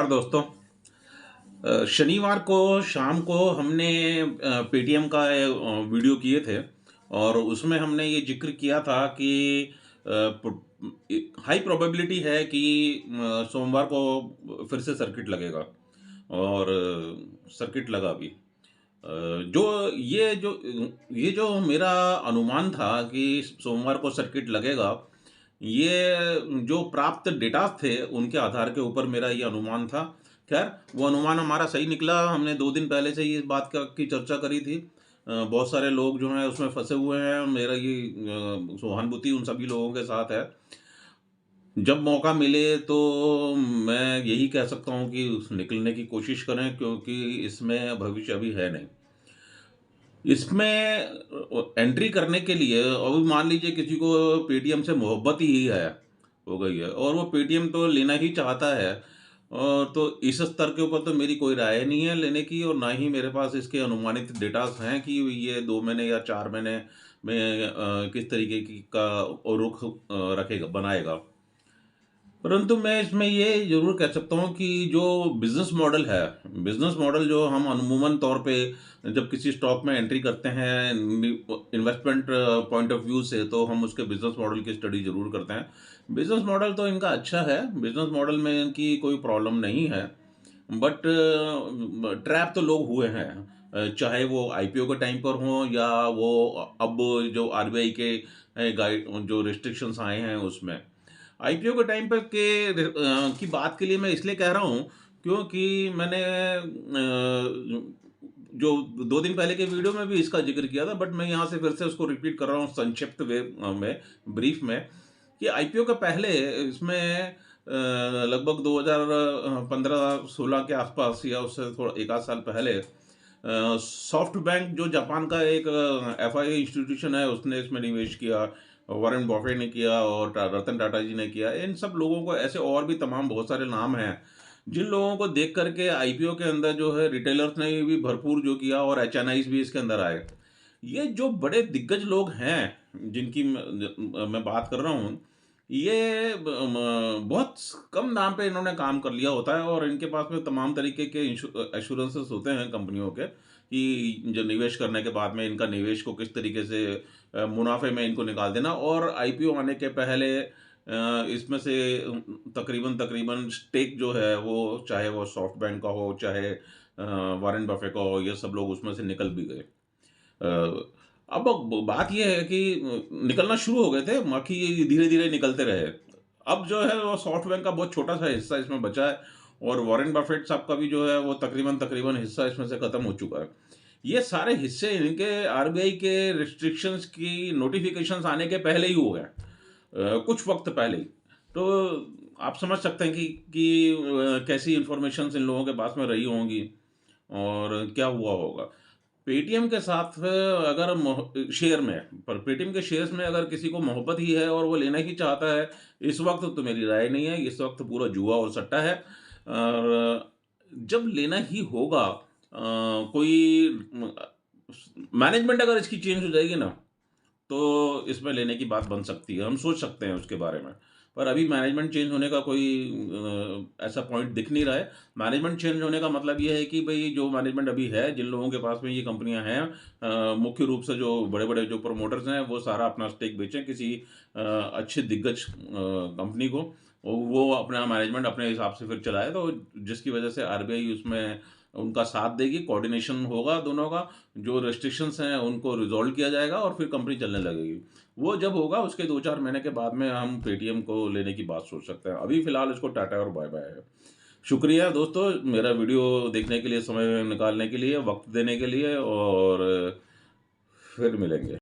दोस्तों। शनिवार को शाम को हमने पेटीएम का वीडियो किए थे और उसमें हमने ये जिक्र किया था कि हाई प्रोबेबिलिटी है कि सोमवार को फिर से सर्किट लगेगा और सर्किट लगा भी। जो ये जो मेरा अनुमान था कि सोमवार को सर्किट लगेगा, ये जो प्राप्त डेटा थे, उनके आधार के ऊपर मेरा ये अनुमान था। ख़ैर, वो अनुमान हमारा सही निकला। हमने 2 दिन पहले से ही इस बात का की चर्चा करी थी। बहुत सारे लोग जो हैं उसमें फँसे हुए हैं। मेरा ये सहानुभूति उन सभी लोगों के साथ है। जब मौका मिले तो मैं यही कह सकता हूँ कि निकलने की कोशिश करें, क्योंकि इसमें भविष्य अभी है नहीं। इसमें एंट्री करने के लिए अभी मान लीजिए किसी को पेटीएम से मोहब्बत ही है, हो गई है और वो पेटीएम तो लेना ही चाहता है। तो इस स्तर के ऊपर तो मेरी कोई राय नहीं है लेने की, और ना ही मेरे पास इसके अनुमानित डेटास हैं कि ये 2 महीने या 4 महीने में किस तरीके की का रुख रखेगा, बनाएगा। परंतु मैं इसमें ये ज़रूर कह सकता हूँ कि जो बिज़नेस मॉडल जो हम अमूमन तौर पे जब किसी स्टॉक में एंट्री करते हैं इन्वेस्टमेंट पॉइंट ऑफ व्यू से, तो हम उसके बिज़नेस मॉडल की स्टडी ज़रूर करते हैं। बिज़नेस मॉडल तो इनका अच्छा है, बिज़नेस मॉडल में इनकी कोई प्रॉब्लम नहीं है, बट ट्रैप तो लोग हुए हैं। चाहे वो आईपीओ के टाइम पर हों या वो अब जो आरबीआई के गाइड जो रिस्ट्रिक्शंस आए हैं उसमें। आईपीओ के टाइम पे की बात के लिए मैं इसलिए कह रहा हूँ, क्योंकि मैंने जो 2 दिन पहले के वीडियो में भी इसका ज़िक्र किया था, बट मैं यहाँ से फिर से उसको रिपीट कर रहा हूँ संक्षिप्त में, ब्रीफ में, कि आईपीओ के पहले इसमें लगभग 2015-16 के आसपास या उससे थोड़ा 1 आध साल पहले सॉफ्ट बैंक जो जापान का एक एफआई इंस्टीट्यूशन है, उसने इसमें निवेश किया। वॉरेन बफे ने किया और रतन टाटा जी ने किया। इन सब लोगों को, ऐसे और भी तमाम बहुत सारे नाम हैं, जिन लोगों को देख करके आईपीओ के अंदर जो है रिटेलर्स ने भी भरपूर जो किया और एचएनआईज भी इसके अंदर आए। ये जो बड़े दिग्गज लोग हैं जिनकी मैं बात कर रहा हूँ, ये बहुत कम दाम पे इन्होंने काम कर लिया होता है और इनके पास में तमाम तरीके के एश्योरेंसेस होते हैं कंपनियों के, कि जो निवेश करने के बाद में इनका निवेश को किस तरीके से मुनाफे में इनको निकाल देना। और आईपीओ आने के पहले इसमें से तकरीबन तकरीबन स्टेक जो है, वो चाहे वो सॉफ्ट बैंक का हो, चाहे वॉरेन बफे का हो, ये सब लोग उसमें से निकल भी गए। अब बात ये है कि निकलना शुरू हो गए थे, बाकी धीरे-धीरे निकलते रहे। अब जो है वो सॉफ्ट बैंक का बहुत छोटा-सा हिस्सा इसमें बचा है और वॉरेन बफेट साहब का भी जो है वो तकरीबन हिस्सा इसमें से खत्म हो चुका है। ये सारे हिस्से इनके आरबीआई के रिस्ट्रिक्शंस की नोटिफ़िकेशंस आने के पहले ही हो गए, कुछ वक़्त पहले ही। तो आप समझ सकते हैं कि कैसी इन्फॉर्मेशंस इन लोगों के पास में रही होंगी और क्या हुआ होगा। पेटीएम के साथ अगर शेयर में, पर पेटीएम के शेयर्स में अगर किसी को मोहब्बत ही है और वो लेना ही चाहता है, इस वक़्त तो मेरी राय नहीं है, इस वक़्त पूरा जुआ और सट्टा है। और जब लेना ही होगा, कोई मैनेजमेंट अगर इसकी चेंज हो जाएगी ना, तो इसमें लेने की बात बन सकती है, हम सोच सकते हैं उसके बारे में। पर अभी मैनेजमेंट चेंज होने का कोई ऐसा पॉइंट दिख नहीं रहा है। मैनेजमेंट चेंज होने का मतलब ये है कि भई जो मैनेजमेंट अभी है, जिन लोगों के पास में ये कंपनियाँ हैं, मुख्य रूप से जो बड़े-बड़े जो प्रमोटर्स हैं, वो सारा अपना स्टेक बेचें किसी अच्छे दिग्गज कंपनी को। वो अपना मैनेजमेंट अपने हिसाब से फिर चलाए, तो जिसकी वजह से आरबीआई उसमें उनका साथ देगी, कोऑर्डिनेशन होगा दोनों का, जो रिस्ट्रिक्शंस हैं उनको रिज़ॉल्व किया जाएगा और फिर कंपनी चलने लगेगी। वो जब होगा उसके 2-4 महीने के बाद में हम पेटीएम को लेने की बात सोच सकते हैं। अभी फ़िलहाल इसको टाटा और बाय-बाय है। शुक्रिया दोस्तों, मेरा वीडियो देखने के लिए, समय निकालने के लिए, वक़्त देने के लिए, और फिर मिलेंगे।